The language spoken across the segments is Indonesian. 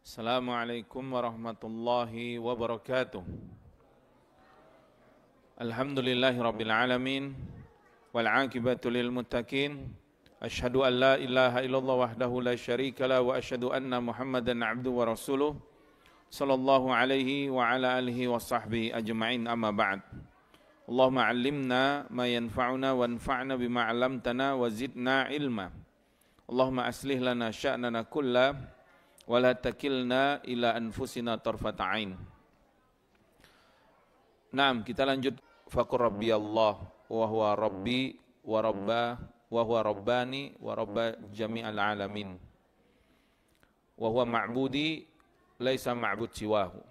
Assalamualaikum warahmatullahi wabarakatuh. Alhamdulillahi rabbil alamin wal aqibatu lil muttaqin. Asyhadu an la ilaha illallah wahdahu la syarika la wa asyhadu anna Muhammadan abduhu wa rasuluh sallallahu alaihi wa ala alihi wa sahbihi ajma'in, amma ba'd. Allahumma 'allimna ma yanfa'una wanfa'na bima 'allamtana wa zidna ilma. Allahumma aslih lana sya'nana kullahu wala takilna ila anfusina tarfata ain. Naam, kita lanjut. Faqur rabbi Allah wa huwa rabbi wa rabba wa huwa rabbani wa rabba jami'al alamin wa huwa ma'budi laisa ma'bud siwahu.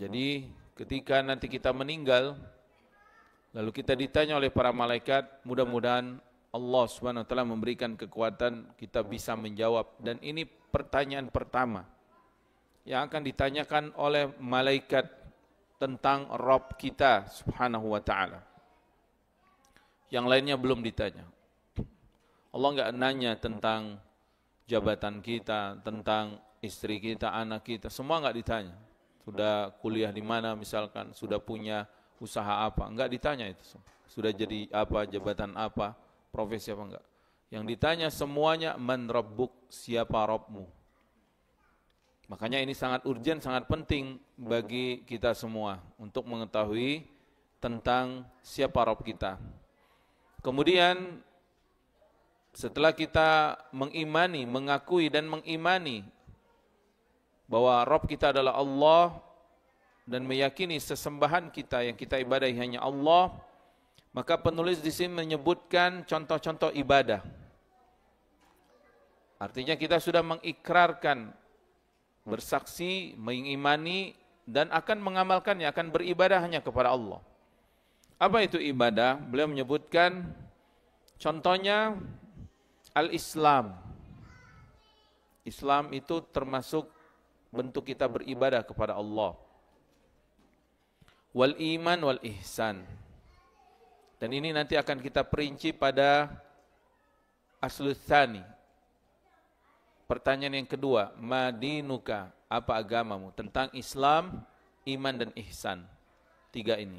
Jadi ketika nanti kita meninggal lalu kita ditanya oleh para malaikat, mudah-mudahan Allah Subhanahu wa taala memberikan kekuatan kita bisa menjawab, dan ini pertanyaan pertama yang akan ditanyakan oleh malaikat tentang Rabb kita Subhanahu wa taala. Yang lainnya belum ditanya. Allah enggak nanya tentang jabatan kita, tentang istri kita, anak kita, semua enggak ditanya. Sudah kuliah di mana misalkan, sudah punya usaha apa, enggak ditanya itu. Sudah jadi apa, jabatan apa, profesi apa, enggak. Yang ditanya semuanya, man rabbuk, siapa Rabbmu. Makanya ini sangat urgent, sangat penting bagi kita semua untuk mengetahui tentang siapa Rabb kita. Kemudian setelah kita mengimani, mengakui dan mengimani bahwa Rabb kita adalah Allah dan meyakini sesembahan kita yang kita ibadahi hanya Allah, maka penulis di sini menyebutkan contoh-contoh ibadah. Artinya kita sudah mengikrarkan, bersaksi, mengimani dan akan mengamalkannya, akan beribadah hanya kepada Allah. Apa itu ibadah? Beliau menyebutkan contohnya al-Islam. Islam itu termasuk bentuk kita beribadah kepada Allah. Wal iman wal ihsan. Dan ini nanti akan kita perinci pada aslul tsani. Pertanyaan yang kedua, madinuka, apa agamamu? Tentang Islam, iman dan ihsan. Tiga ini.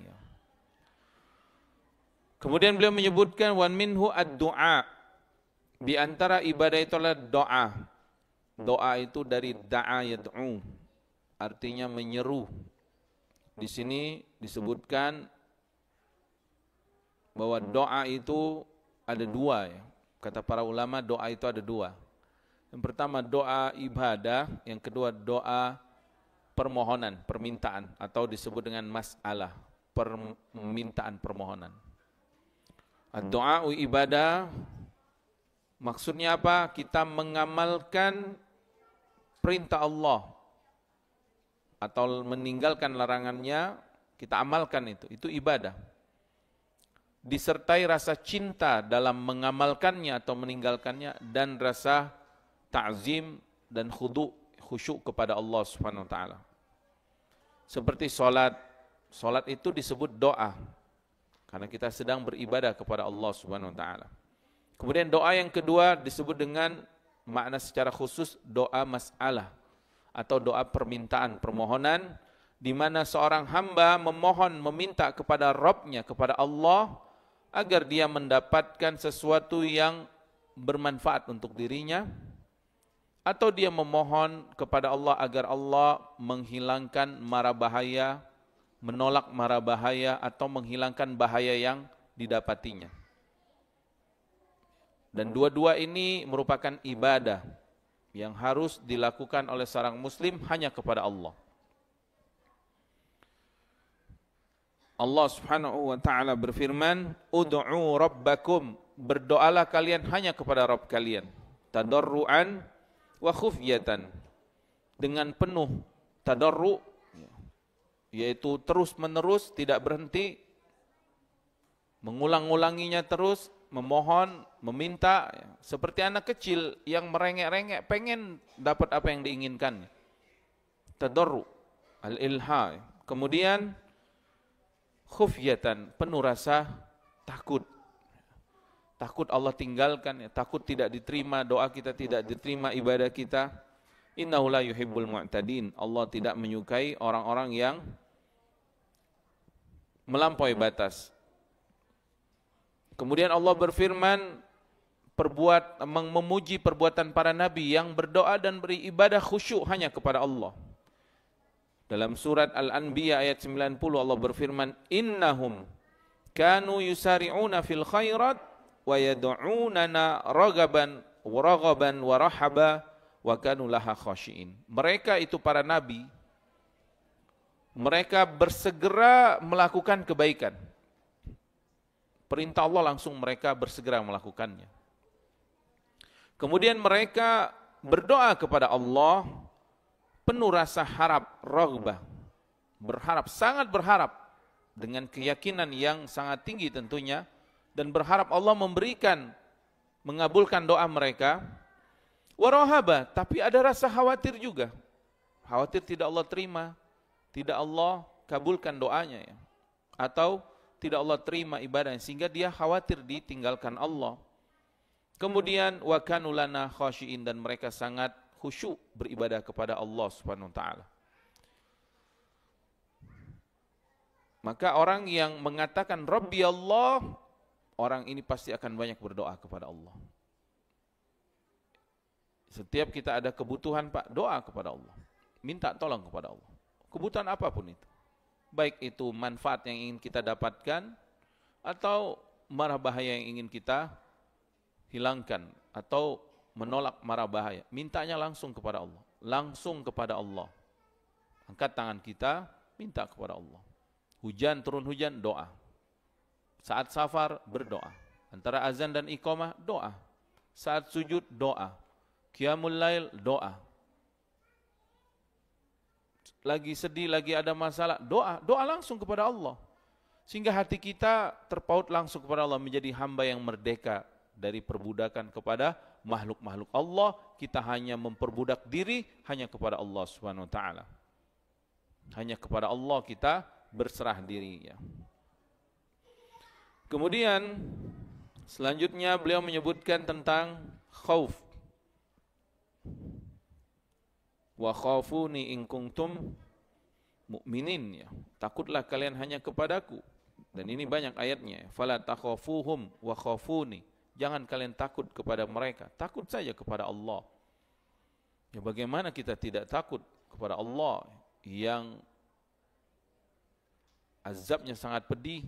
Kemudian beliau menyebutkan wan minhu ad-du'a. Di antara ibadah itu adalah doa. Doa itu dari da'a yad'u, artinya menyeru. Di sini disebutkan bahwa doa itu ada dua ya. Kata para ulama, doa itu ada dua. Yang pertama doa ibadah, yang kedua doa permohonan, permintaan, atau disebut dengan mas'alah, permintaan permohonan. Doa ibadah maksudnya apa? Kita mengamalkan perintah Allah atau meninggalkan larangannya, kita amalkan itu ibadah. Disertai rasa cinta dalam mengamalkannya atau meninggalkannya, dan rasa ta'zim dan khusyuk kepada Allah Subhanahu wa taala. Seperti salat. Salat itu disebut doa karena kita sedang beribadah kepada Allah Subhanahu wa taala. Kemudian doa yang kedua disebut dengan makna secara khusus doa mas'alah atau doa permintaan, permohonan, di mana seorang hamba memohon, meminta kepada Rabb-nya, kepada Allah, agar dia mendapatkan sesuatu yang bermanfaat untuk dirinya, atau dia memohon kepada Allah agar Allah menghilangkan mara bahaya, menolak mara bahaya, atau menghilangkan bahaya yang didapatinya. Dan dua-dua ini merupakan ibadah yang harus dilakukan oleh seorang muslim hanya kepada Allah. Allah Subhanahu wa taala berfirman, "Ud'u rabbakum", berdoalah kalian hanya kepada Rabb kalian, tadarruan wa khufyatan, dengan penuh tadarru, yaitu terus-menerus, tidak berhenti, mengulang-ulanginya terus, memohon, meminta, seperti anak kecil yang merengek-rengek pengen dapat apa yang diinginkan. Tadarru, al-ilha. Kemudian khufyatan, penuh rasa takut. Takut Allah tinggalkan, takut tidak diterima doa kita, tidak diterima ibadah kita. Innahu la yuhibbul mu'tadin. Allah tidak menyukai orang-orang yang melampaui batas. Kemudian Allah berfirman memuji perbuatan para nabi yang berdoa dan beribadah khusyuk hanya kepada Allah. Dalam surat Al-Anbiya ayat 90 Allah berfirman, innahum kanu yusari'una fil khairat wa yad'unana ragaban wa rahaba wa kanu laha khashiin. Mereka itu para nabi, mereka bersegera melakukan kebaikan. Perintah Allah langsung mereka bersegera melakukannya. Kemudian mereka berdoa kepada Allah penuh rasa harap, raghbah, berharap, sangat berharap dengan keyakinan yang sangat tinggi tentunya, dan berharap Allah mengabulkan doa mereka. Warahaba, tapi ada rasa khawatir juga, khawatir tidak Allah terima, tidak Allah kabulkan doanya ya, atau tidak Allah terima ibadahnya, sehingga dia khawatir ditinggalkan Allah. Kemudian wa kanu lana khashiin, dan mereka sangat khusyuk beribadah kepada Allah Subhanahu wa taala. Maka orang yang mengatakan Rabbi Allah, orang ini pasti akan banyak berdoa kepada Allah. Setiap kita ada kebutuhan, Pak, doa kepada Allah. Minta tolong kepada Allah. Kebutuhan apapun itu. Baik itu manfaat yang ingin kita dapatkan, atau mara bahaya yang ingin kita hilangkan, atau menolak mara bahaya. Mintanya langsung kepada Allah. Langsung kepada Allah. Angkat tangan kita, minta kepada Allah. Hujan, turun hujan, doa. Saat safar, berdoa. Antara azan dan iqamah, doa. Saat sujud, doa. Qiyamul lail, doa. Lagi sedih, lagi ada masalah, doa. Doa langsung kepada Allah. Sehingga hati kita terpaut langsung kepada Allah, menjadi hamba yang merdeka dari perbudakan kepada makhluk-makhluk Allah. Kita hanya memperbudak diri hanya kepada Allah Subhanahu wa taala. Hanya kepada Allah kita berserah diri ya. Kemudian selanjutnya beliau menyebutkan tentang khauf. Wa khafuni in kuntum mu'minin ya. Takutlah kalian hanya kepadaku. Dan ini banyak ayatnya. Fala takhafuhum wa khafuni. Jangan kalian takut kepada mereka, takut saja kepada Allah. Ya, bagaimana kita tidak takut kepada Allah yang azabnya sangat pedih?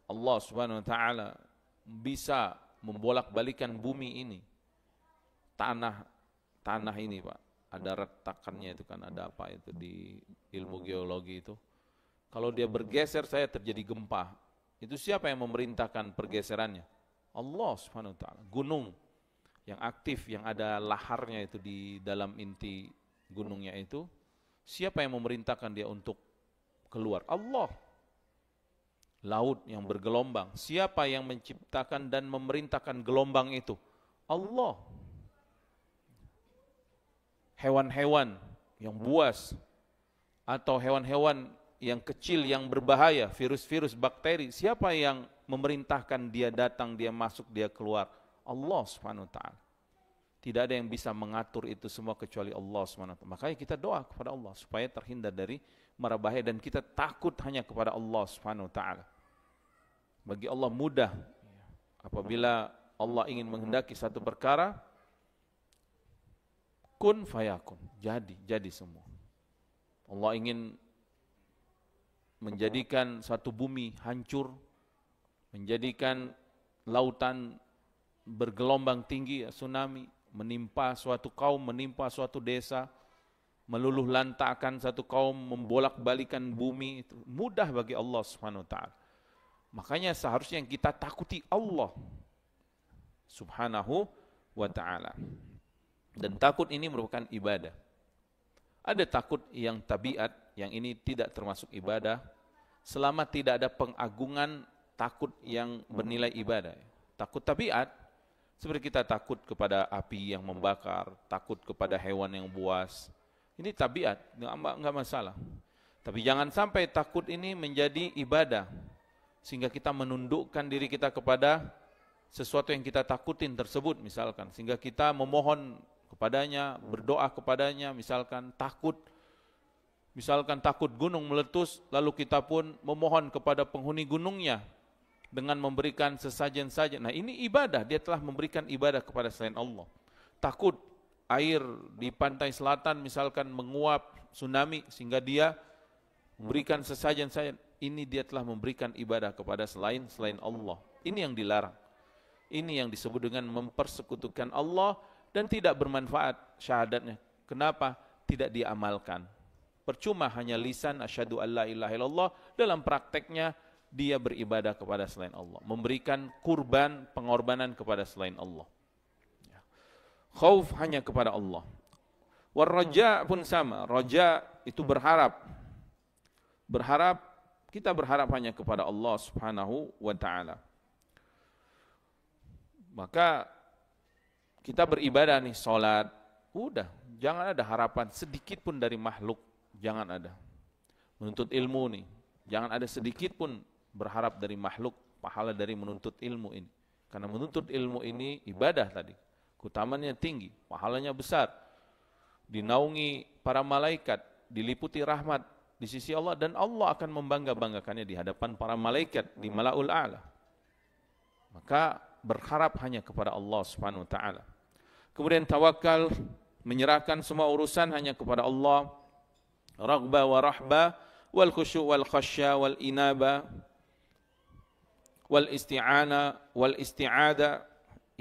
Allah Subhanahu wa taala bisa membolak-balikan bumi ini. Tanah ini, Pak, ada retakannya itu kan, ada apa itu di ilmu geologi itu. Kalau dia bergeser saya terjadi gempa. Itu siapa yang memerintahkan pergeserannya? Allah Subhanahu wa taala. Gunung yang aktif, yang ada laharnya itu di dalam inti gunungnya itu, siapa yang memerintahkan dia untuk keluar? Allah. Laut yang bergelombang, siapa yang menciptakan dan memerintahkan gelombang itu? Allah. Hewan-hewan yang buas atau hewan-hewan yang kecil yang berbahaya, virus-virus, bakteri, siapa yang memerintahkan dia datang, dia masuk, dia keluar? Allah Subhanahu wa taala. Tidak ada yang bisa mengatur itu semua kecuali Allah Subhanahu wa taala. Makanya kita doa kepada Allah supaya terhindar dari mara bahaya, dan kita takut hanya kepada Allah Subhanahu wa taala. Bagi Allah mudah apabila Allah ingin menghendaki satu perkara, kun fayakun, jadi semua. Allah ingin menjadikan satu bumi hancur, menjadikan lautan bergelombang tinggi, tsunami, menimpa suatu kaum, menimpa suatu desa, meluluh lantakkan satu kaum, membolak-balikan bumi, itu mudah bagi Allah Subhanahu wa taala. Makanya seharusnya yang kita takuti Allah Subhanahu wa taala. Dan takut ini merupakan ibadah. Ada takut yang tabiat, yang ini tidak termasuk ibadah, selama tidak ada pengagungan takut yang bernilai ibadah. Takut tabiat, seperti kita takut kepada api yang membakar, takut kepada hewan yang buas. Ini tabiat, enggak masalah. Tapi jangan sampai takut ini menjadi ibadah, sehingga kita menundukkan diri kita kepada sesuatu yang kita takutin tersebut misalkan, sehingga kita memohon kepadanya, berdoa kepadanya, misalkan takut gunung meletus, lalu kita pun memohon kepada penghuni gunungnya dengan memberikan sesajen-sajen. Nah, ini ibadah, dia telah memberikan ibadah kepada selain Allah. Takut air di pantai selatan misalkan menguap tsunami sehingga dia memberikan sesajen-sajen. Ini dia telah memberikan ibadah kepada selain Allah. Ini yang dilarang. Ini yang disebut dengan mempersekutukan Allah dan tidak bermanfaat syahadatnya. Kenapa? Tidak diamalkan. Percuma hanya lisan asyhadu alla ilaha illallah, dalam prakteknya dia beribadah kepada selain Allah, memberikan kurban, pengorbanan kepada selain Allah. Khauf hanya kepada Allah. War-raja pun sama. Raja itu berharap. Kita berharap hanya kepada Allah Subhanahu wa taala. Maka kita beribadah nih, salat, udah, jangan ada harapan sedikit pun dari makhluk. Jangan ada. Menuntut ilmu nih, jangan ada sedikit pun berharap dari makhluk pahala dari menuntut ilmu ini. Karena menuntut ilmu ini ibadah tadi. Keutamanya tinggi, pahalanya besar. Dinaungi para malaikat, diliputi rahmat di sisi Allah, dan Allah akan membangga-banggakannya di hadapan para malaikat di Malaul A'la. Maka berharap hanya kepada Allah Subhanahu wa taala. Kemudian tawakal, menyerahkan semua urusan hanya kepada Allah. Raghba wa rahba wal khusyu' wal khasya wal inaba wal isti'ana wal isti'ada.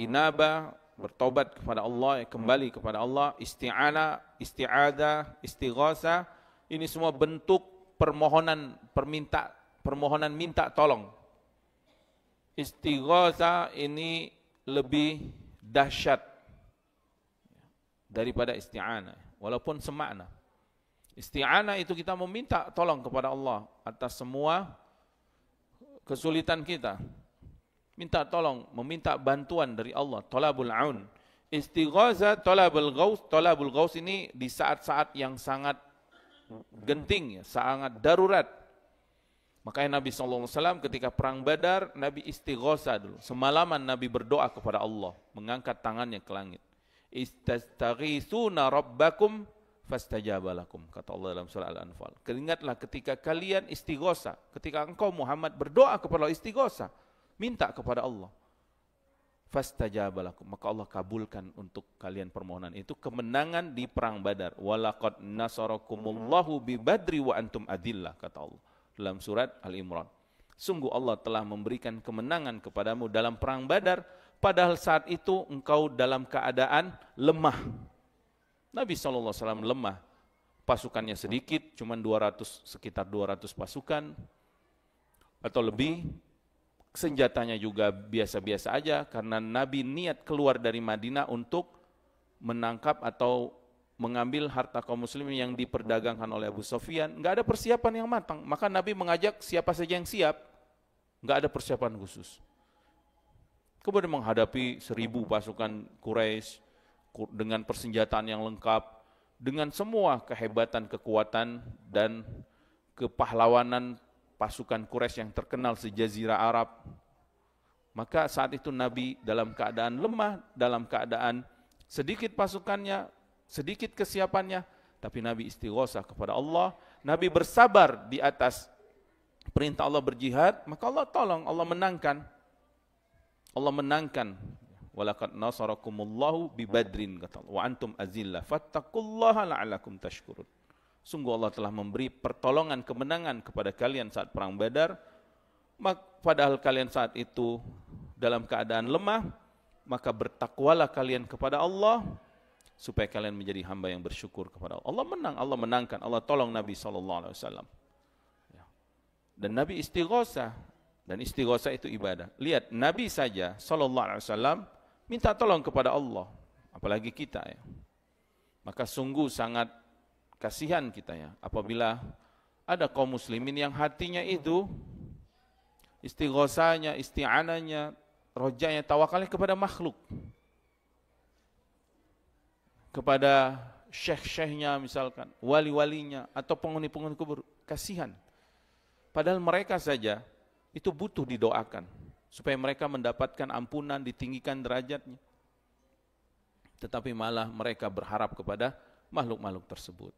Inaba, bertobat kepada Allah, kembali kepada Allah. Isti'ana, isti'ada, istighasa, ini semua bentuk permohonan minta tolong. Istighasa ini lebih dahsyat daripada isti'ana, walaupun semakna. Isti'anah itu kita meminta tolong kepada Allah atas semua kesulitan kita. Minta tolong, meminta bantuan dari Allah, talabul aun. Istighatsah, talabul ghaus ini di saat-saat yang sangat genting, ya, sangat darurat. Makanya Nabi SAW ketika perang Badar, Nabi istighatsah dulu. Semalaman Nabi berdoa kepada Allah, mengangkat tangannya ke langit. Istaghitsuna rabbakum fastajaba lakum, kata Allah dalam surah Al-Anfal. Ingatlah ketika kalian istighosa, ketika engkau Muhammad berdoa kepada Allah, istighosa, minta kepada Allah, fastajaba lakum, maka Allah kabulkan untuk kalian permohonan itu. Kemenangan di perang Badar. Walaqad nasarakumullahu bi Badri wa antum adillah, kata Allah dalam surat Al-Imran. Sungguh Allah telah memberikan kemenangan kepadamu dalam perang Badar, padahal saat itu engkau dalam keadaan lemah. Nabi SAW lemah, pasukannya sedikit, cuma sekitar 200 pasukan atau lebih. Senjatanya juga biasa-biasa aja, karena Nabi niat keluar dari Madinah untuk menangkap atau mengambil harta kaum muslimin yang diperdagangkan oleh Abu Sufyan. Enggak ada persiapan yang matang, maka Nabi mengajak siapa saja yang siap, enggak ada persiapan khusus. Kemudian menghadapi 1000 pasukan Quraisy dengan persenjataan yang lengkap, dengan semua kehebatan, kekuatan, dan kepahlawanan pasukan Quraisy yang terkenal sejazirah Arab. Maka saat itu Nabi dalam keadaan lemah, dalam keadaan sedikit pasukannya, sedikit kesiapannya, tapi Nabi istighosah kepada Allah. Nabi bersabar di atas perintah Allah berjihad, maka Allah tolong, Allah menangkan. Walaqad nasarakumullahu bi Badrin, kata Allah, wa antum azillah fattaqullaha la'allakum tashkurun. Sungguh Allah telah memberi pertolongan, kemenangan kepada kalian saat perang Badar, padahal kalian saat itu dalam keadaan lemah, maka bertakwalah kalian kepada Allah supaya kalian menjadi hamba yang bersyukur kepada Allah. Allah menang, Allah menangkan, Allah tolong Nabi SAW. Dan Nabi istighosah, dan istighosah itu ibadah. Lihat, Nabi saja SAW minta tolong kepada Allah, apalagi kita ya. Maka sungguh sangat kasihan kita ya, apabila ada kaum muslimin yang hatinya itu istighosahnya, isti'ananya, rojanya, tawakalnya kepada makhluk, kepada syekh-syekhnya misalkan, wali-walinya, atau penghuni-penghuni kubur. Kasihan. Padahal mereka saja itu butuh didoakan supaya mereka mendapatkan ampunan, ditinggikan derajatnya. tetapi malah mereka berharap kepada makhluk-makhluk tersebut.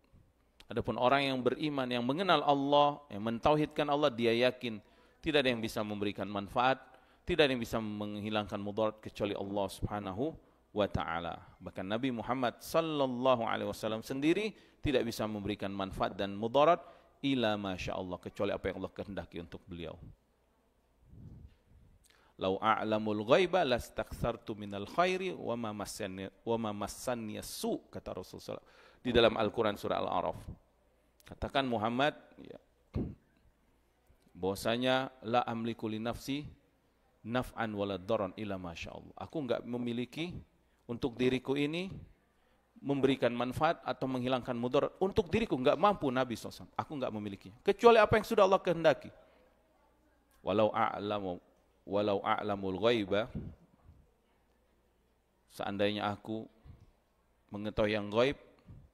Adapun orang yang beriman, yang mengenal Allah, yang mentauhidkan Allah, dia yakin tidak ada yang bisa memberikan manfaat, tidak ada yang bisa menghilangkan mudarat kecuali Allah Subhanahu wa ta'ala. Bahkan Nabi Muhammad sallallahu alaihi wasallam sendiri tidak bisa memberikan manfaat dan mudarat ila masya Allah, kecuali apa yang Allah kehendaki untuk beliau. Lau a'lamul ghaiba lastakthartu minal khairi wa ma massanni su, kata Rasulullah di dalam Al-Quran surah Al-A'raf. Katakan Muhammad, ya, bahwasanya la amliku li nafsi naf'an wala darran illa masya Allah. Aku enggak memiliki untuk diriku ini memberikan manfaat atau menghilangkan mudarat. Untuk diriku enggak mampu, Nabi SAW. Aku enggak memilikinya, kecuali apa yang sudah Allah kehendaki. Walau a'lamul ghaiba, seandainya aku mengetahui yang ghaib,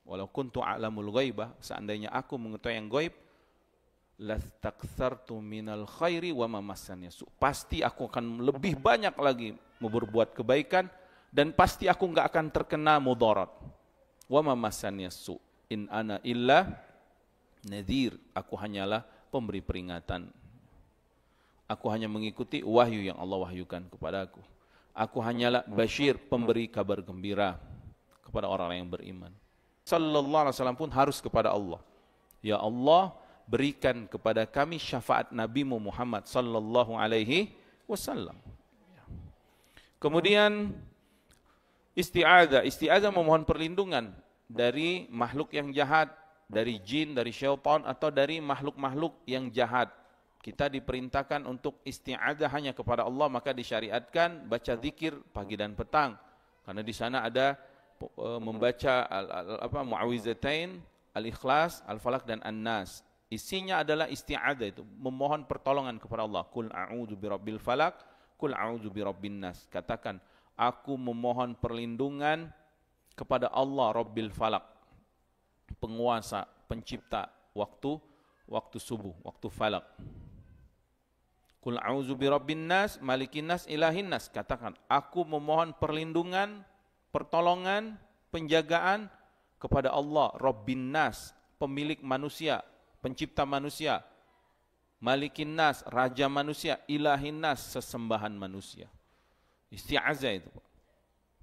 walau kuntu a'lamul ghaiba, seandainya aku mengetahui yang ghaib, lastakthartu minal khairi wa ma massanni su, pasti aku akan lebih banyak lagi berbuat kebaikan dan pasti aku enggak akan terkena mudarat. Wa ma massanni su, in ana illa nadhir, aku hanyalah pemberi peringatan. Aku hanya mengikuti wahyu yang Allah wahyukan kepadaku. Aku hanyalah basyir, pemberi kabar gembira kepada orang-orang yang beriman. Sallallahu alaihi wasallam pun harus kepada Allah. Ya Allah, berikan kepada kami syafaat Nabi-Mu Muhammad sallallahu alaihi wasallam. Kemudian isti'adzah. Isti'adzah memohon perlindungan dari makhluk yang jahat, dari jin, dari syaitan, atau dari makhluk-makhluk yang jahat. Kita diperintahkan untuk isti'adzah hanya kepada Allah, maka disyariatkan baca zikir pagi dan petang. Karena di sana ada membaca mu'awizatain, al-ikhlas, al-falaq dan an-nas. Isinya adalah isti'adzah, itu memohon pertolongan kepada Allah. Qul a'udzu birabbil falaq, qul a'udzu birabbin nas. Katakan, aku memohon perlindungan kepada Allah Rabbil falaq, penguasa, pencipta waktu subuh, waktu falak. Qul a'udzu birabbin nas, malikin nas, ilahin nas. Katakan, aku memohon perlindungan, pertolongan, penjagaan kepada Allah Rabbin nas, pemilik manusia, pencipta manusia, malikin nas, raja manusia, ilahin nas, sesembahan manusia. Isti'azah itu.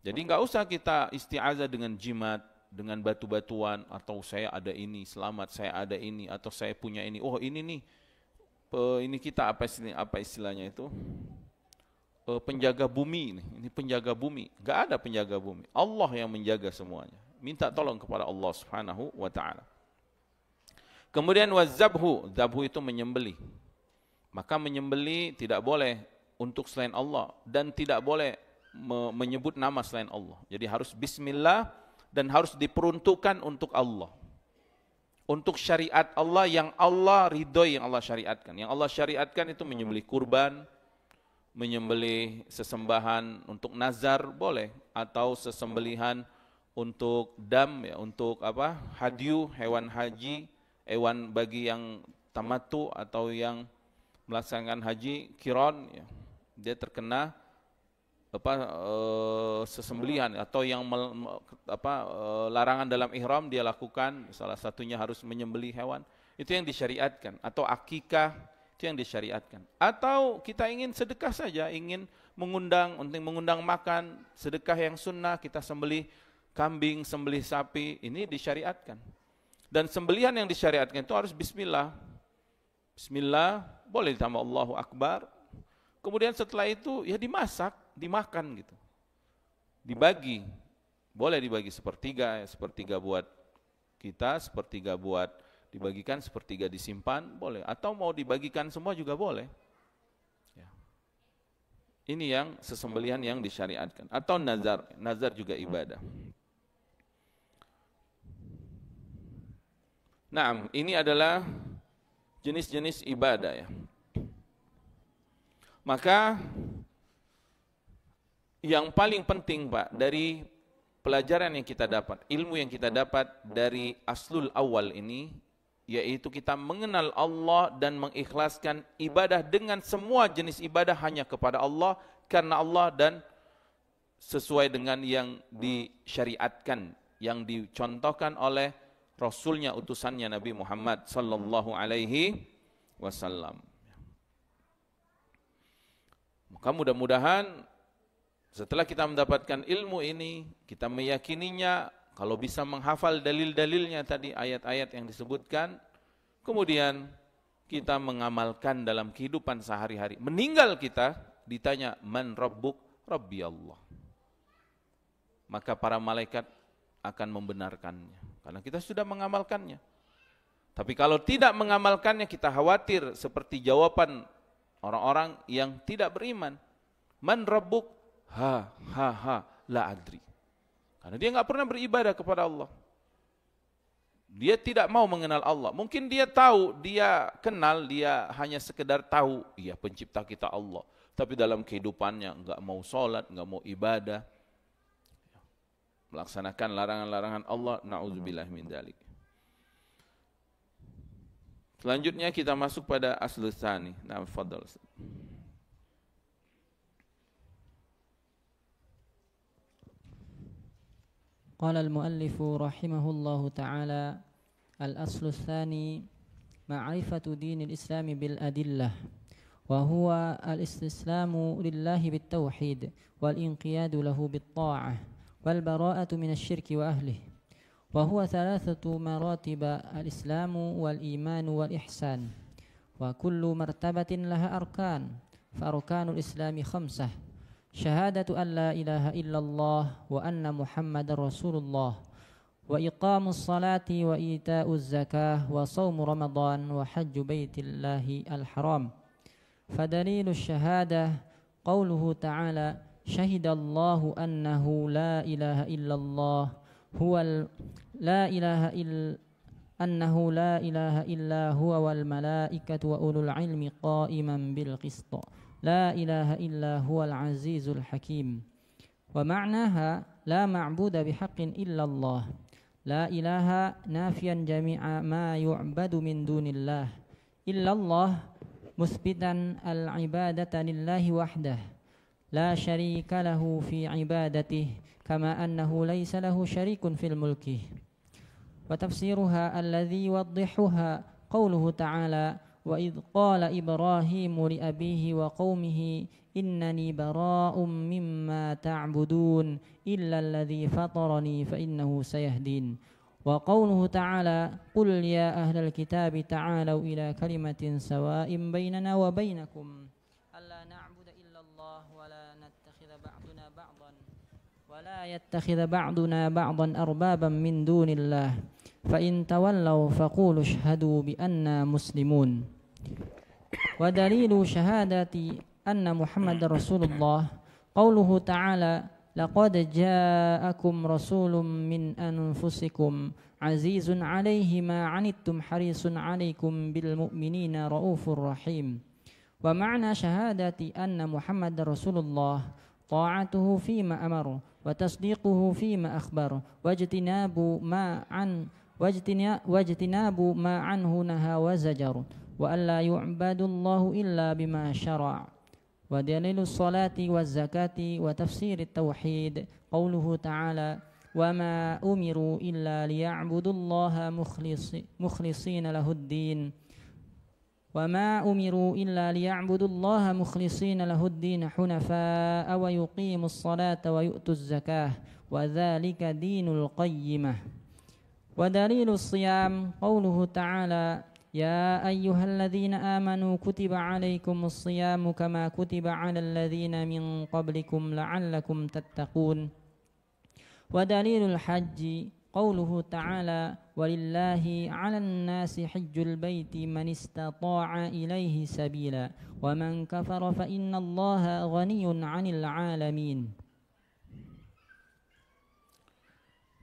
Jadi enggak usah kita isti'azah dengan jimat, dengan batu-batuan, atau saya ada ini, selamat saya ada ini, atau saya punya ini. Oh ini nih, ini kita apa istilahnya itu? Penjaga bumi ini penjaga bumi. Enggak ada penjaga bumi. Allah yang menjaga semuanya. Minta tolong kepada Allah Subhanahu wa taala. Kemudian wazabhu, zabhu itu menyembelih. Maka menyembelih tidak boleh untuk selain Allah dan tidak boleh menyebut nama selain Allah. Jadi harus bismillah dan harus diperuntukkan untuk Allah. Untuk syariat Allah yang Allah ridhoi, yang Allah syariatkan. Yang Allah syariatkan itu menyembelih kurban, menyembelih sesembahan untuk nazar boleh, atau sesembelihan untuk dam, ya, untuk apa? Hadyu, hewan haji, hewan bagi yang tamattu atau yang melaksanakan haji kiron, ya. Dia terkena sesembelihan atau yang larangan dalam ihram dia lakukan, salah satunya harus menyembelih hewan, itu yang disyariatkan, atau akikah itu yang disyariatkan. Atau kita ingin sedekah saja, ingin mengundang makan, sedekah yang sunnah, kita sembelih kambing, sembelih sapi, ini disyariatkan. Dan sembelihan yang disyariatkan itu harus bismillah. Bismillah, boleh ditambah Allahu Akbar. Kemudian setelah itu ya dimasak, dimakan gitu. Dibagi. Boleh dibagi sepertiga, sepertiga buat kita, sepertiga buat dibagikan, sepertiga disimpan, boleh. Atau mau dibagikan semua juga boleh. Ya. Ini yang sesembelihan yang disyariatkan. Atau nazar, nazar juga ibadah. Nah, ini adalah jenis-jenis ibadah, ya. Maka yang paling penting, Pak, dari pelajaran yang kita dapat, ilmu yang kita dapat dari aslul awal ini, yaitu kita mengenal Allah dan mengikhlaskan ibadah dengan semua jenis ibadah hanya kepada Allah, karena Allah dan sesuai dengan yang disyariatkan, yang dicontohkan oleh Rasulnya, utusannya Nabi Muhammad sallallahu alaihi wasallam. Maka mudah-mudahan setelah kita mendapatkan ilmu ini, kita meyakininya, kalau bisa menghafal dalil-dalilnya tadi, ayat-ayat yang disebutkan, kemudian kita mengamalkan dalam kehidupan sehari-hari. Meninggal kita ditanya, man rabbuk? Rabbi Allah. Maka para malaikat akan membenarkannya, karena kita sudah mengamalkannya. Tapi kalau tidak mengamalkannya, kita khawatir seperti jawaban orang-orang yang tidak beriman. Man rabbuk? Ha la adri. Karena dia nggak pernah beribadah kepada Allah. Dia tidak mau mengenal Allah. Mungkin dia tahu, dia kenal, dia hanya sekedar tahu, iya pencipta kita Allah. Tapi dalam kehidupannya nggak mau sholat, nggak mau ibadah, melaksanakan larangan-larangan Allah. Na'udzubillah min dzalik. Selanjutnya kita masuk pada aslus tsani. Nah, fadhal. Qala al-muallifu rahimahullahu ta'ala, al-aslu tsani ma'rifatu dinil islami bil adillah, wa huwa al-istislamu lillahi bit tauhid wal inqiyadu lahu bit ta'ah wal bara'atu minasy syirki wa ahlihi, wa huwa thalathatu maratib al-islamu wal imanu wal ihsan, wa kullu martabatin laha arkan, fa arkanul islami khamsah: syahadatu an la ilaha illallah wa anna muhammadar rasulullah, wa iqamus salati wa ita'uz zakah wa shaumu ramadan wa hajju baitillahi al-haram. Fadalilu syahadah qawluhu ta'ala, syahidallahu annahu la ilaha illallah annahu la ilaha illa huwa wal malaikatu wa ulul ilmi qa'iman bil qist. La ilaha illa huwal azizul hakim. Wa ma'naha la ma'buda bihaqqin illallah. La ilaha nafiyan jami'a ma yu'badu min dunillah. Illallah musbitan al-ibadata lillahi wahdah. La syarika lahu fi ibadatihi kama annahu laysa lahu syarikun fil mulki. Wa tafsiruha alladhi yuwaddihuha qawluhu ta'ala, wa idh qala Ibrahimu li abihi wa qaumihi innani bara'um mimma ta'budun illa alladhi fatarani fa innahu sayahdin. Wa qawluhu ta'ala, qul ya ahlal kitabi ta'alau ila kalimatin sawa'in bainana wa bainakum alla na'budu illa Allah wa la nattakhidha ba'duna ba'dan arbaban min dunillah fa in tawallaw faqulu ashhadu bi anna muslimun. Wa dalilu syahadati anna Muhammadar Rasulullah qauluhu ta'ala, laqad ja'akum rasulun min anfusikum azizun 'alaihi ma 'anittum harisun 'alaikum bil mu'minina raufur rahim. Wa ma'na syahadati anna Muhammadar Rasulullah ta'atuhu fima amara wa tasdiquhu fima akhbar wajtinabu ma anhu naha wa zajar wa alla yu'badullahu illa bima syara'. Wa dalilus salati waz zakati wa tafsirit tauhid qauluhu ta'ala, wa ma umiru illa liya'budullaha mukhlishina lahuddin wa ma umiru illa liya'budullaha mukhlishina lahuddin hunafa'a wa yuqimus salata wa yu'tuz zakah wa dzalika dinul qayyimah. Wa dalilus siyam qauluhu ta'ala, ya ayyuhalladzina amanu kutiba alaikumus siyamu kama kutiba alal ladzina min qablikum la'allakum tattaqun. Wa dalilul hajji qauluhu ta'ala, walillahi 'alan nasi hajjul baiti man istata'a ilaihi sabila wa man kafara fa innallaha ghaniyyun 'anil 'alamin.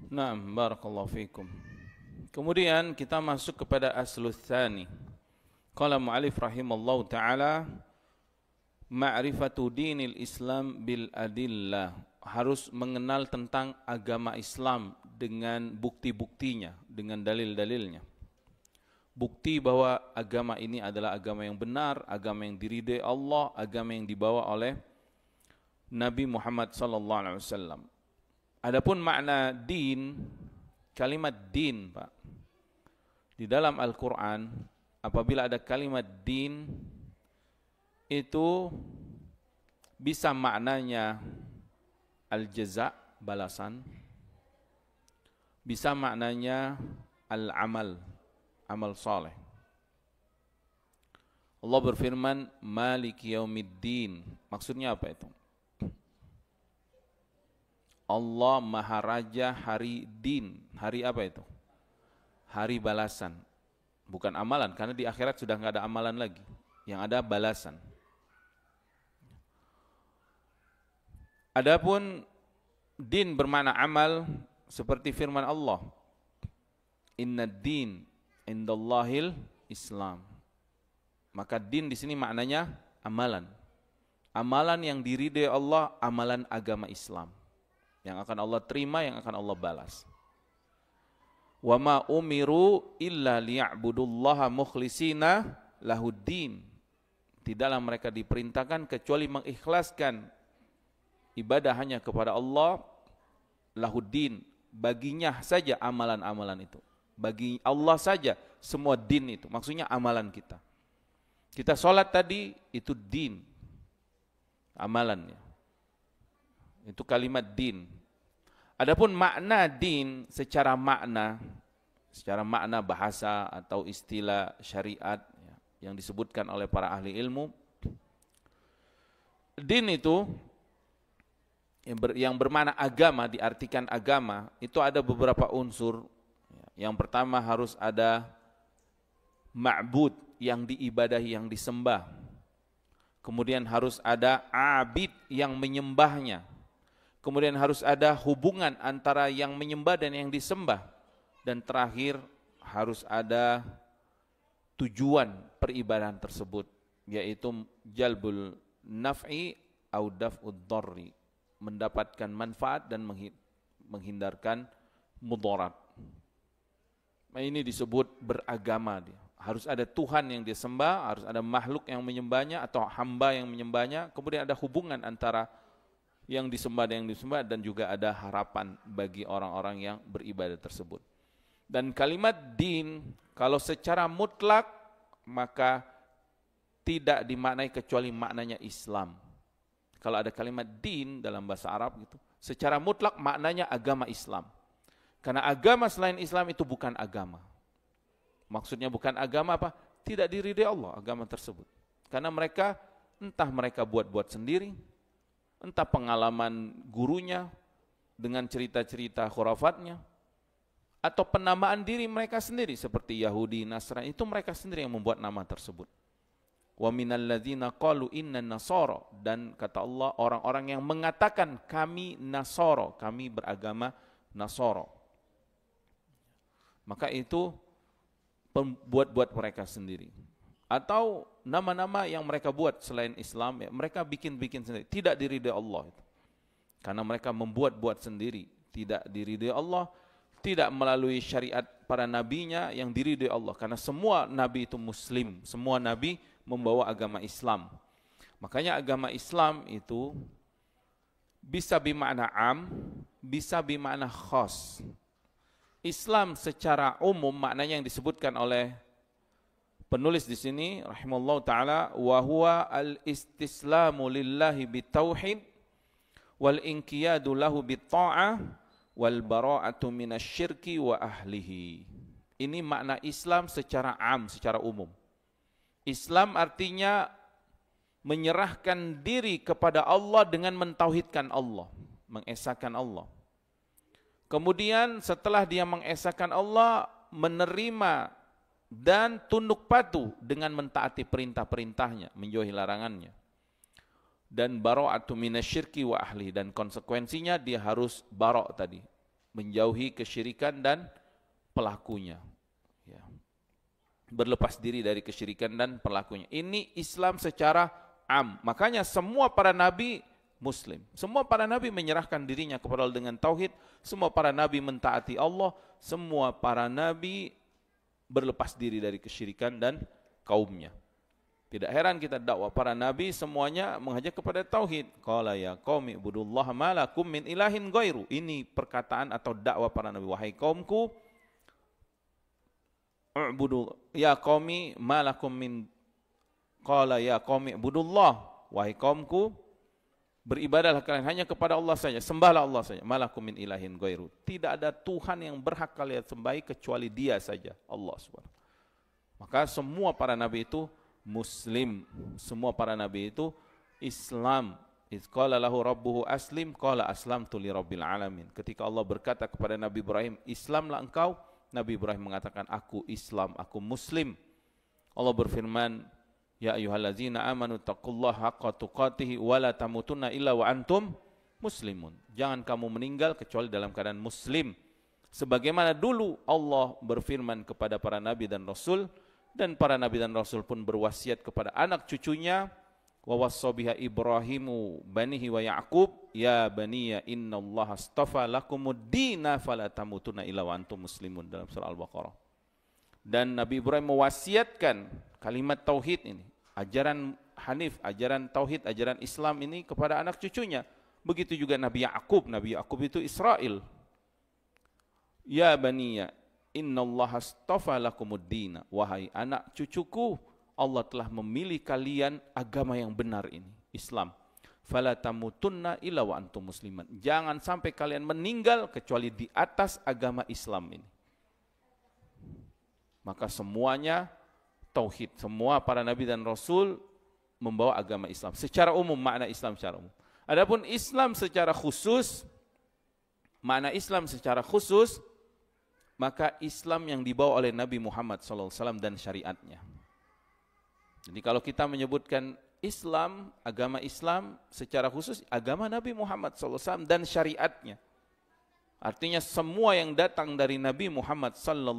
Naam, barakallahu fikum. Kemudian kita masuk kepada aslus tsani. Qala mu'allif rahimallahu ta'ala, ma'rifatu dinil Islam bil adillah. Harus mengenal tentang agama Islam dengan bukti-buktinya, dengan dalil-dalilnya. Bukti bahwa agama ini adalah agama yang benar, agama yang diridai Allah, agama yang dibawa oleh Nabi Muhammad sallallahu alaihi wasallam. Adapun makna din, kalimat din, Pak. Di dalam Al-Qur'an apabila ada kalimat din itu bisa maknanya al-jaza, balasan. Bisa maknanya al-amal, amal saleh. Allah berfirman, Maliki yaumiddin. Maksudnya apa itu? Allah Maharaja hari din. Hari apa itu? Hari balasan. Bukan amalan, karena di akhirat sudah nggak ada amalan lagi. Yang ada balasan. Adapun din bermakna amal, seperti firman Allah, Inna din indallahil Islam. Maka din di sini maknanya amalan. Amalan yang diridai Allah, amalan agama Islam. Yang akan Allah terima, yang akan Allah balas. Wa ma umiru illa liya'budullaha mukhlisina lahuddin. Tidaklah mereka diperintahkan kecuali mengikhlaskan ibadah hanya kepada Allah, lahuddin, baginya saja amalan-amalan itu. Bagi Allah saja semua din itu, maksudnya amalan kita. Kita sholat tadi, itu din, amalannya. Itu kalimat din. Adapun makna din secara makna bahasa atau istilah syariat yang disebutkan oleh para ahli ilmu, din itu yang bermakna agama, diartikan agama, itu ada beberapa unsur. Yang pertama harus ada ma'bud, yang diibadahi, yang disembah. Kemudian harus ada abid, yang menyembahnya. Kemudian harus ada hubungan antara yang menyembah dan yang disembah. Dan terakhir harus ada tujuan peribadahan tersebut, yaitu jalbul naf'i au daf'ud dharri, mendapatkan manfaat dan menghindarkan mudarat. Nah, ini disebut beragama dia. Harus ada Tuhan yang disembah, harus ada makhluk yang menyembahnya atau hamba yang menyembahnya, kemudian ada hubungan antara yang disembah dan juga ada harapan bagi orang-orang yang beribadah tersebut. Dan kalimat din kalau secara mutlak maka tidak dimaknai kecuali maknanya Islam. Kalau ada kalimat din dalam bahasa Arab gitu, secara mutlak maknanya agama Islam. Karena agama selain Islam itu bukan agama. Maksudnya bukan agama apa? Tidak diridai Allah agama tersebut. Karena mereka, entah mereka buat-buat sendiri, entah pengalaman gurunya dengan cerita-cerita khurafatnya, atau penamaan diri mereka sendiri seperti Yahudi, Nasrani, itu mereka sendiri yang membuat nama tersebut. Wa minal ladzina qalu inna nasara, dan kata Allah orang-orang yang mengatakan kami Nasara, kami beragama Nasara. Maka itu buat-buat mereka sendiri. Atau nama-nama yang mereka buat selain Islam, ya, mereka bikin-bikin sendiri, tidak diridai Allah itu. Karena mereka membuat-buat sendiri, tidak diridai Allah, tidak melalui syariat para nabinya yang diridai Allah. Karena semua nabi itu muslim, semua nabi membawa agama Islam. Makanya agama Islam itu bisa bermakna am, bisa bermakna khas. Islam secara umum maknanya yang disebutkan oleh penulis di sini rahimallahu taala, wa huwa al-istislamu lillahi bitauhid wal inqiyadu lahu bitta'ah wal bara'atu minasyirki wa ahlihi. Ini makna Islam secara am, secara umum. Islam artinya menyerahkan diri kepada Allah dengan mentauhidkan Allah, mengesahkan Allah. Kemudian setelah dia mengesahkan Allah, menerima dan tunduk patuh dengan mentaati perintah-perintahnya, menjauhi larangannya. Dan bara'atu minasyirki wa ahli, dan konsekuensinya dia harus bara' tadi, menjauhi kesyirikan dan pelakunya. Ya. Berlepas diri dari kesyirikan dan pelakunya. Ini Islam secara am. Makanya semua para nabi muslim. Semua para nabi menyerahkan dirinya kepada Allah dengan tauhid. Semua para nabi mentaati Allah. Semua para nabi berlepas diri dari kesyirikan dan kaumnya. Tidak heran kita dakwah para nabi semuanya mengajak kepada tauhid. Qala ya qaumi ibudullaha ma lakum min ilahin ghairu. Ini perkataan atau dakwah para nabi. Wahai kaumku, ubudu ya qaumi ma lakum min qala ya qaumi ibudullah. Wahai kaumku, beribadahlah kalian hanya kepada Allah saja, sembahlah Allah saja. Malakum min ilahin ghairu. Tidak ada Tuhan yang berhak kalian sembahi kecuali Dia saja, Allah Subhanahu. Maka semua para nabi itu Muslim, semua para nabi itu Islam. Iz qala lahu rabbuhu aslim, qala aslamtu li rabbil alamin. Ketika Allah berkata kepada Nabi Ibrahim, Islamlah engkau, Nabi Ibrahim mengatakan, aku Islam, aku Muslim. Allah berfirman, ya ayyuhallazina amanu taqullaha haqqa tuqatih wa la tamutunna illa wa antum muslimun. Jangan kamu meninggal kecuali dalam keadaan muslim. Sebagaimana dulu Allah berfirman kepada para nabi dan rasul, dan para nabi dan rasul pun berwasiat kepada anak cucunya, wa wassabiha Ibrahimu banihi wa Ya'qub ya baniya innallaha astafa lakumuddina fala tamutunna illa wa antum muslimun, dalam surah Al-Baqarah. Dan Nabi Ibrahim mewasiatkan kalimat tauhid ini, ajaran Hanif, ajaran tauhid, ajaran Islam ini kepada anak cucunya. Begitu juga Nabi Ya'qub. Nabi Ya'qub itu Israel. Ya baniya innallaha astafa lakumuddina. Wahai anak cucuku, Allah telah memilih kalian agama yang benar ini, Islam. Fala tamutunna illa wa antum musliman. Jangan sampai kalian meninggal kecuali di atas agama Islam ini. Maka semuanya tauhid, semua para nabi dan rasul membawa agama Islam secara umum, makna Islam secara umum. Adapun Islam secara khusus, makna Islam secara khusus, maka Islam yang dibawa oleh Nabi Muhammad SAW dan syariatnya. Jadi kalau kita menyebutkan Islam, agama Islam secara khusus, agama Nabi Muhammad SAW dan syariatnya. Artinya semua yang datang dari Nabi Muhammad SAW,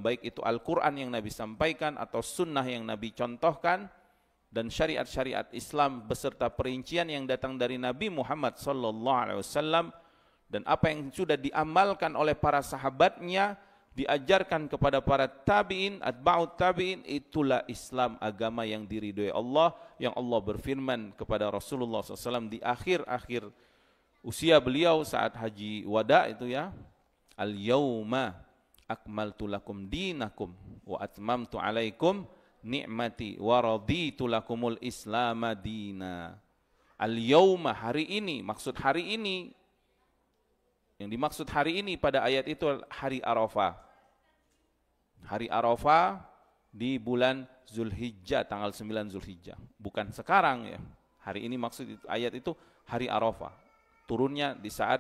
baik itu Al-Quran yang Nabi sampaikan atau sunnah yang Nabi contohkan, dan syariat-syariat Islam beserta perincian yang datang dari Nabi Muhammad SAW, dan apa yang sudah diamalkan oleh para sahabatnya, diajarkan kepada para tabi'in, atba'ut tabi'in, itulah Islam, agama yang diridhoi Allah, yang Allah berfirman kepada Rasulullah SAW di akhir-akhir usia beliau saat haji wada itu ya, al-yawma akmaltu lakum dinakum wa atmamtu alaikum ni'mati wa raditu lakumul islama dina. Al-yawma, hari ini, maksud hari ini, yang dimaksud hari ini pada ayat itu hari Arafah. Hari Arafah di bulan Zulhijjah, tanggal 9 Zulhijjah. Bukan sekarang ya. Hari ini maksud itu, ayat itu hari Arafah. Turunnya di saat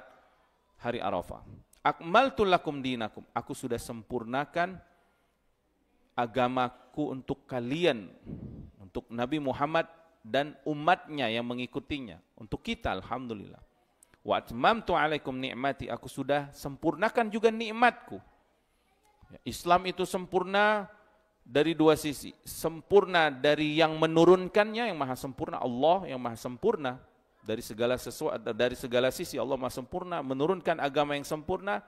hari Arafah. Akmaltu lakum dinakum. Aku sudah sempurnakan agamaku untuk kalian, untuk Nabi Muhammad dan umatnya yang mengikutinya. Untuk kita, alhamdulillah. Wa atmamtu alaikum ni'mati, aku sudah sempurnakan juga nikmatku. Islam itu sempurna dari dua sisi. Sempurna dari yang menurunkannya, yang maha sempurna, Allah yang maha sempurna. Dari segala sesuatu, dari segala sisi Allah maha sempurna, menurunkan agama yang sempurna.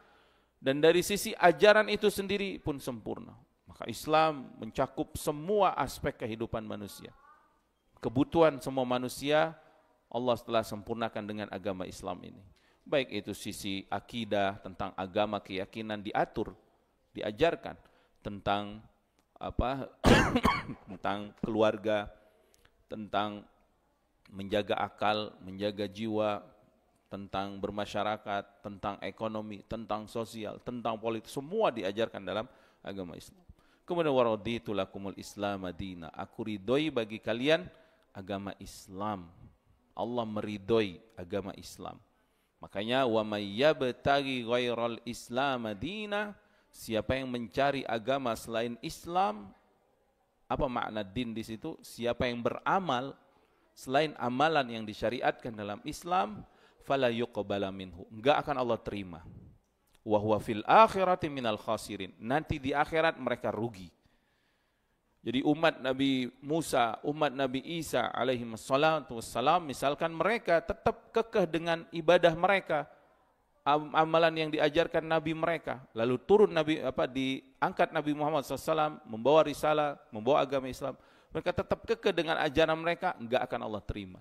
Dan dari sisi ajaran itu sendiri pun sempurna. Maka Islam mencakup semua aspek kehidupan manusia. Kebutuhan semua manusia Allah telah sempurnakan dengan agama Islam ini. Baik itu sisi akidah, tentang agama, keyakinan diatur, diajarkan, tentang apa? Tentang keluarga, tentang menjaga akal, menjaga jiwa, tentang bermasyarakat, tentang ekonomi, tentang sosial, tentang politik, semua diajarkan dalam agama Islam. Kemudian waraditu lakumul Islam madina, aku ridhoi bagi kalian agama Islam. Allah meridhoi agama Islam. Makanya wa may yabtaghi ghairal Islam madina, siapa yang mencari agama selain Islam, apa makna din di situ? Siapa yang beramal selain amalan yang disyariatkan dalam Islam, fala yuqbala minhu, enggak akan Allah terima. Wa huwa fil akhirati minal khasirin, nanti di akhirat mereka rugi. Jadi umat Nabi Musa, umat Nabi Isa alaihi wassalam, misalkan mereka tetap kekeh dengan ibadah mereka, amalan yang diajarkan Nabi mereka, lalu turun Nabi diangkat Nabi Muhammad SAW, membawa risalah, membawa agama Islam, mereka tetap kekeh dengan ajaran mereka, enggak akan Allah terima.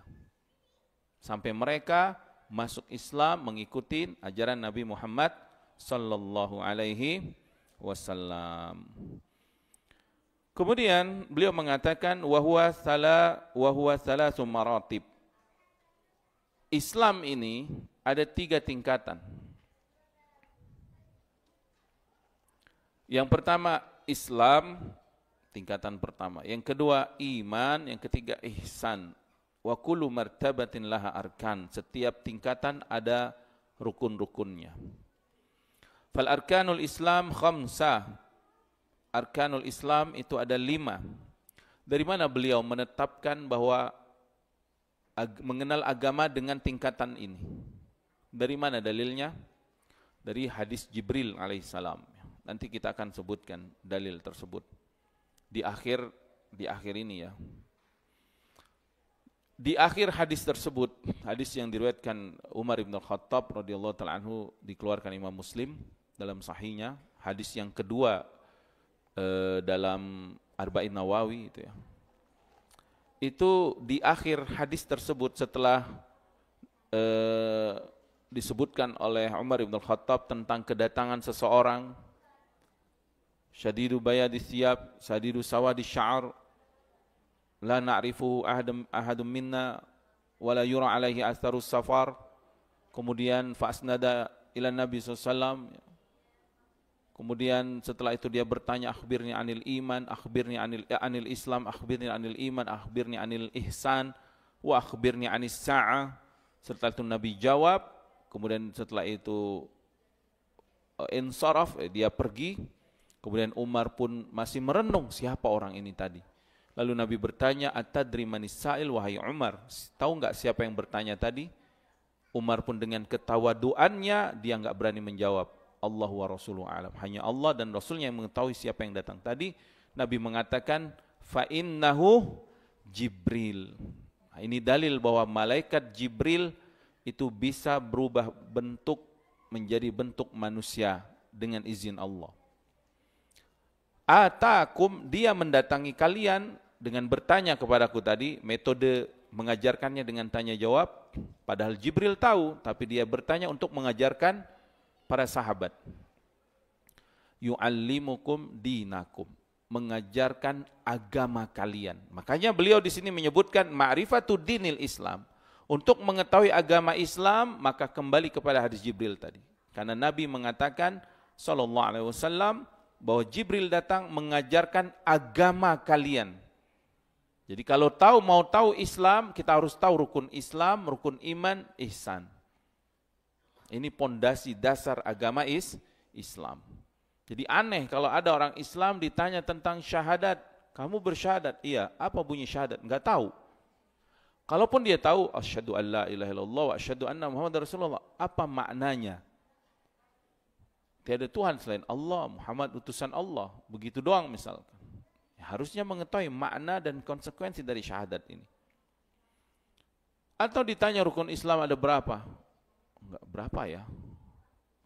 Sampai mereka masuk Islam mengikuti ajaran Nabi Muhammad sallallahu alaihi wasallam. Kemudian beliau mengatakan wa huwa salasu maratib. Islam ini ada 3 tingkatan. Yang pertama Islam, tingkatan pertama. Yang kedua iman, yang ketiga ihsan. Wa kullu martabatin laha arkan. Setiap tingkatan ada rukun-rukunnya. Fal arkanul Islam khamsah. Arkanul Islam itu ada 5. Dari mana beliau menetapkan bahwa mengenal agama dengan tingkatan ini? Dari mana dalilnya? Dari hadis Jibril alaihissalam. Nanti kita akan sebutkan dalil tersebut di akhir ini ya. Di akhir hadis tersebut, hadis yang diriwayatkan Umar bin Khattab radhiyallahu taala anhu, dikeluarkan Imam Muslim dalam sahihnya, hadis yang kedua dalam Arba'in Nawawi itu ya. Itu di akhir hadis tersebut setelah disebutkan oleh Umar bin Khattab tentang kedatangan seseorang syadidu bayadi thiyab, syadidu sawadi sya'ar, la na'rifu ahadum minna wala yura alaihi atharus safar. Kemudian fa'asnada ila Nabi SAW. Kemudian setelah itu dia bertanya, akhbirni anil iman, akhbirni anil Islam, akhbirni anil iman, akhbirni anil ihsan, wa akhbirni anis sa'ah. Setelah itu Nabi jawab. Kemudian setelah itu insaraf, dia pergi. Kemudian Umar pun masih merenung siapa orang ini tadi. Lalu Nabi bertanya, atadri manis sa'il, wahai Umar, tahu enggak siapa yang bertanya tadi? Umar pun dengan ketawaduannya dia enggak berani menjawab. Allah wa rasuluhu alam. Hanya Allah dan Rasulnya yang mengetahui siapa yang datang tadi. Nabi mengatakan, fa innahu Jibril. Nah, ini dalil bahwa malaikat Jibril itu bisa berubah bentuk menjadi bentuk manusia dengan izin Allah. Atakum, dia mendatangi kalian dengan bertanya kepadaku tadi, metode mengajarkannya dengan tanya jawab, padahal Jibril tahu, tapi dia bertanya untuk mengajarkan para sahabat. Yu'allimukum dinakum, mengajarkan agama kalian. Makanya beliau di sini menyebutkan ma'rifatu dinil Islam. Untuk mengetahui agama Islam, maka kembali kepada hadis Jibril tadi. Karena Nabi mengatakan sallallahu alaihi wasallam bahwa Jibril datang mengajarkan agama kalian. Jadi kalau mau tahu Islam, kita harus tahu rukun Islam, rukun iman, ihsan. Ini pondasi dasar agama Islam. Jadi aneh kalau ada orang Islam ditanya tentang syahadat. Kamu bersyahadat? Iya. Apa bunyi syahadat? Enggak tahu. Kalaupun dia tahu, asyhadu an la ilaha illallah wa asyhadu anna Muhammadar Rasulullah. Apa maknanya? Tiada Tuhan selain Allah, Muhammad utusan Allah. Begitu doang misalkan. Ya, harusnya mengetahui makna dan konsekuensi dari syahadat ini. Atau ditanya rukun Islam ada berapa? Enggak berapa ya?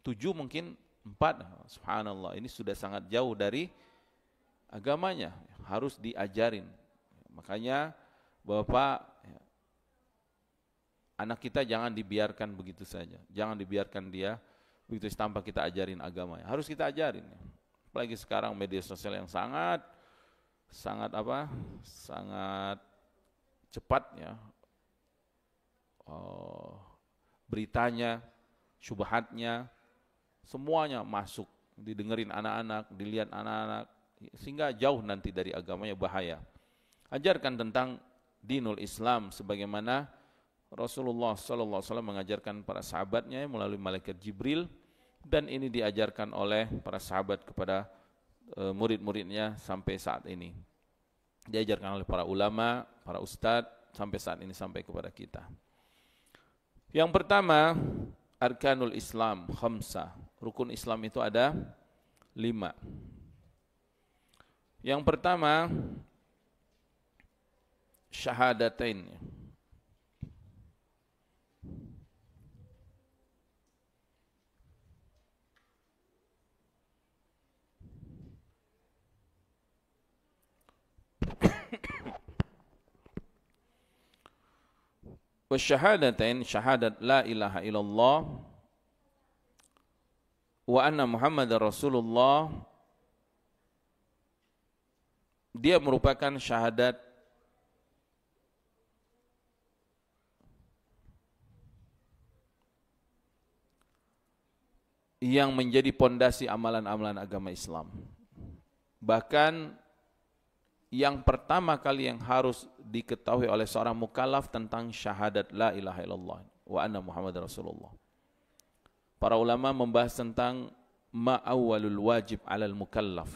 7 mungkin 4. Subhanallah, ini sudah sangat jauh dari agamanya. Harus diajarin. Makanya Bapak, anak kita jangan dibiarkan begitu saja. Jangan dibiarkan dia begitu tanpa kita ajarin agamanya. Harus kita ajarin. Apalagi sekarang media sosial yang sangat cepat ya. Beritanya, syubhatnya, semuanya masuk, didengerin anak-anak, dilihat anak-anak, sehingga jauh nanti dari agamanya, bahaya. Ajarkan tentang dinul Islam sebagaimana Rasulullah SAW mengajarkan para sahabatnya melalui malaikat Jibril, dan ini diajarkan oleh para sahabat kepada murid-muridnya sampai saat ini. Diajarkan oleh para ulama, para ustadz, sampai saat ini sampai kepada kita. Yang pertama, arkanul Islam khamsah. Rukun Islam itu ada 5. Yang pertama, syahadatain. Wasyahadatain, syahadat la ilaha illallah wa anna Muhammadar Rasulullah, dia merupakan syahadat yang menjadi pondasi amalan-amalan agama Islam. Bahkan yang pertama kali yang harus diketahui oleh seorang mukallaf tentang syahadat la ilaha illallah wa anna Muhammadar Rasulullah. Para ulama membahas tentang ma awwalul wajib 'alal mukallaf.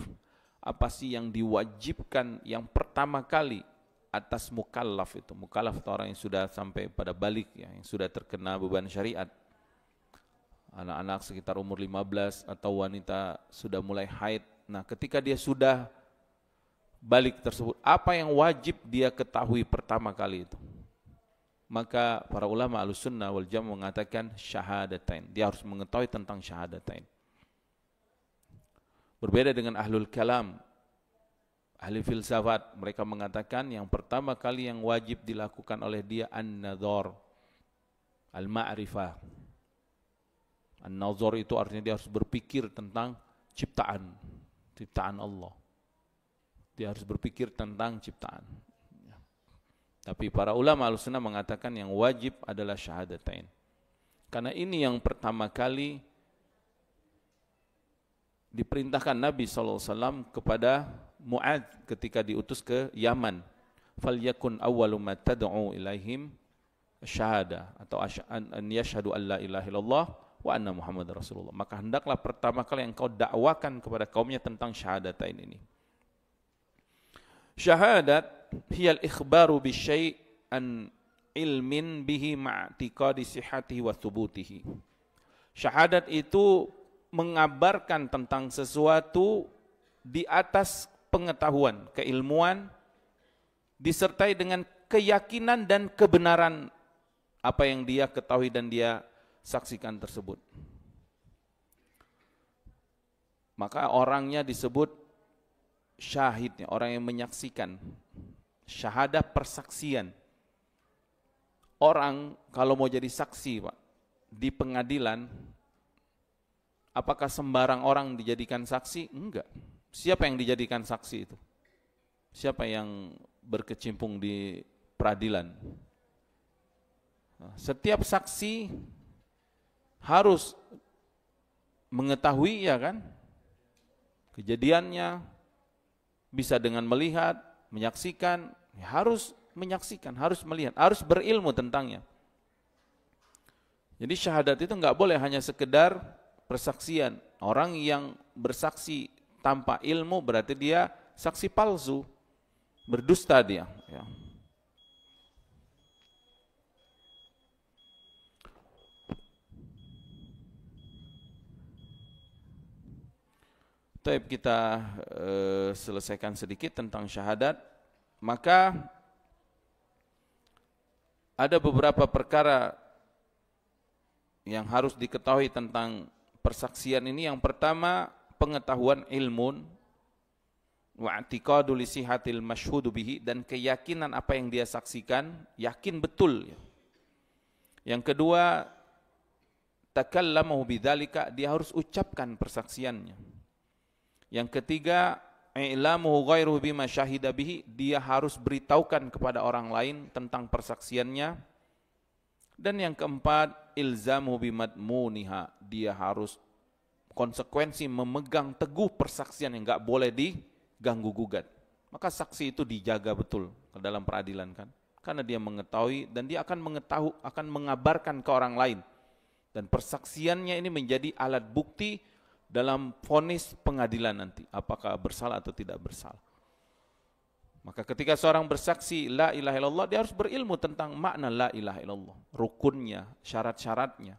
Apa sih yang diwajibkan yang pertama kali atas mukallaf itu? Mukallaf itu orang yang sudah sampai pada balik ya, yang sudah terkena beban syariat. Anak-anak sekitar umur 15 atau wanita sudah mulai haid. Nah, ketika dia sudah balik tersebut, apa yang wajib dia ketahui pertama kali itu? Maka para ulama Ahlussunnah wal Jamaah mengatakan syahadatain. Dia harus mengetahui tentang syahadatain. Berbeda dengan ahlul kalam, ahli filsafat, mereka mengatakan yang pertama kali yang wajib dilakukan oleh dia an-nadhar, al-ma'rifah. An-nadhar itu artinya dia harus berpikir tentang ciptaan Allah. Dia harus berpikir tentang ciptaan. Tapi para ulama Ahlussunnah mengatakan yang wajib adalah syahadatain. Karena ini yang pertama kali diperintahkan Nabi SAW kepada Mu'adz ketika diutus ke Yaman. Falyakun awwalu ma tad'u ilaihim syahada, atau an yashhadu an la ilaha illallah wa anna Muhammadar Rasulullah. Maka hendaklah pertama kali yang kau dakwakan kepada kaumnya tentang syahadatain ini. Syahadat hiyal ikhbaru bisyai' an ilmin bihi ma'tiqadi sihhatihi wa thubutihi. Syahadat itu mengabarkan tentang sesuatu di atas pengetahuan, keilmuan, disertai dengan keyakinan dan kebenaran apa yang dia ketahui dan dia saksikan tersebut. Maka orangnya disebut syahidnya, orang yang menyaksikan. Syahadah persaksian. Orang kalau mau jadi saksi, Pak, di pengadilan, apakah sembarang orang dijadikan saksi? Enggak. Siapa yang dijadikan saksi itu? Siapa yang berkecimpung di peradilan? Setiap saksi harus mengetahui, ya kan, kejadiannya, bisa dengan melihat, menyaksikan, harus menyaksikan, harus melihat, harus berilmu tentangnya. Jadi syahadat itu enggak boleh hanya sekedar persaksian. Orang yang bersaksi tanpa ilmu berarti dia saksi palsu, berdusta dia. Ya. Baik, kita selesaikan sedikit tentang syahadat. Maka ada beberapa perkara yang harus diketahui tentang persaksian ini. Yang pertama, pengetahuan ilmun wa i'tiqadu li sihatil masyhudu bihi, dan keyakinan apa yang dia saksikan, yakin betul. Yang kedua, takallamahu bidzalika, dia harus ucapkan persaksiannya. Yang ketiga, i'lamuhu ghairuhu bima syahida bihi, dia harus beritahukan kepada orang lain tentang persaksiannya. Dan yang keempat, ilzamuhu bimadmuniha, dia harus konsekuensi memegang teguh persaksian yang enggak boleh diganggu gugat. Maka saksi itu dijaga betul ke dalam peradilan, kan? Karena dia mengetahui dan dia akan mengabarkan ke orang lain. Dan persaksiannya ini menjadi alat bukti dalam vonis pengadilan nanti, apakah bersalah atau tidak bersalah. Maka ketika seorang bersaksi la ilaha illallah, dia harus berilmu tentang makna la ilaha illallah, rukunnya, syarat-syaratnya.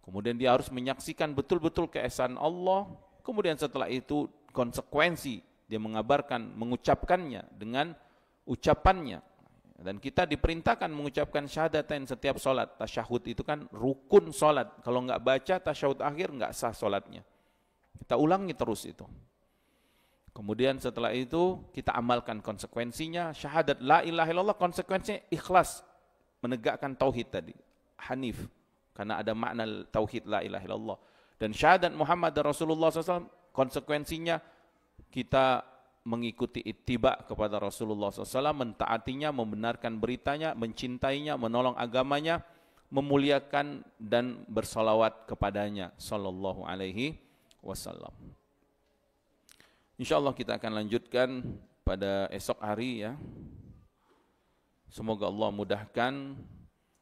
Kemudian dia harus menyaksikan betul-betul keesaan Allah. Kemudian setelah itu konsekuensi dia mengabarkan, mengucapkannya dengan ucapannya. Dan kita diperintahkan mengucapkan syahadatain setiap sholat. Tasyahud itu kan rukun sholat. Kalau enggak baca tasyahud akhir enggak sah sholatnya. Kita ulangi terus itu. Kemudian setelah itu kita amalkan konsekuensinya. Syahadat la ilaha illallah konsekuensinya ikhlas. menegakkan tauhid tadi, hanif, karena ada makna tauhid la ilaha illallah. Dan syahadat Muhammad dan Rasulullah SAW, konsekuensinya kita mengikuti ittiba kepada Rasulullah SAW, mentaatinya, membenarkan beritanya, mencintainya, menolong agamanya, memuliakan dan bersalawat kepadanya sallallahu alaihi wasallam. Insyaallah kita akan lanjutkan pada esok hari ya. Semoga Allah mudahkan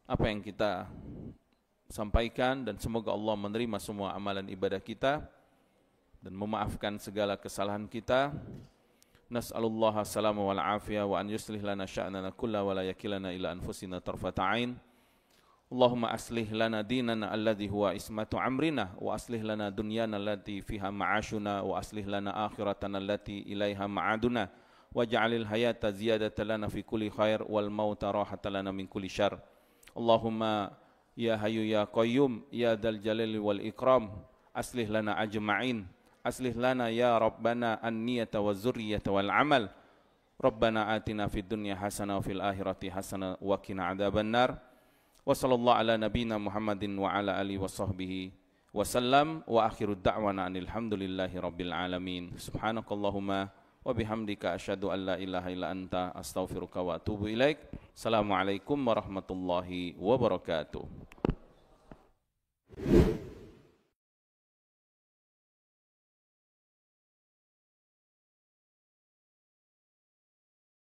apa yang kita sampaikan dan semoga Allah menerima semua amalan ibadah kita dan memaafkan segala kesalahan kita. Nas'alullaha salama wal afiyah wa an yuslih lana sya'nana kulla wa la yakilana ila anfusina tarfata ain. Allahumma aslih lana dinana alladhi huwa ismatu amrina wa aslih lana dunyana allati fiha ma'ashuna wa aslih lana akhiratana allati ilaiha ma'aduna waj'alil hayata ziyadatan lana fi kulli khair wal mauta rahatan lana min kulli syarr. Allahumma ya hayyu ya qayyum ya dzal jalali wal ikram aslih lana ajma'in. Aslih lana ya Rabbana an-niyata wa zurriyata wal amal. Rabbana atina fid dunya hasanah wa fil akhirati hasanah wa qina adzaban nar. Wa sallallahu ala nabiyyina Muhammadin wa ala alihi wa sahbihi wa sallam wa akhiru da'wana alhamdulillahi rabbil alamin. Subhanakallahumma wa bihamdika asyhadu an la ilaha illa anta astaghfiruka wa atubu ilaik. Assalamualaikum warahmatullahi wabarakatuh.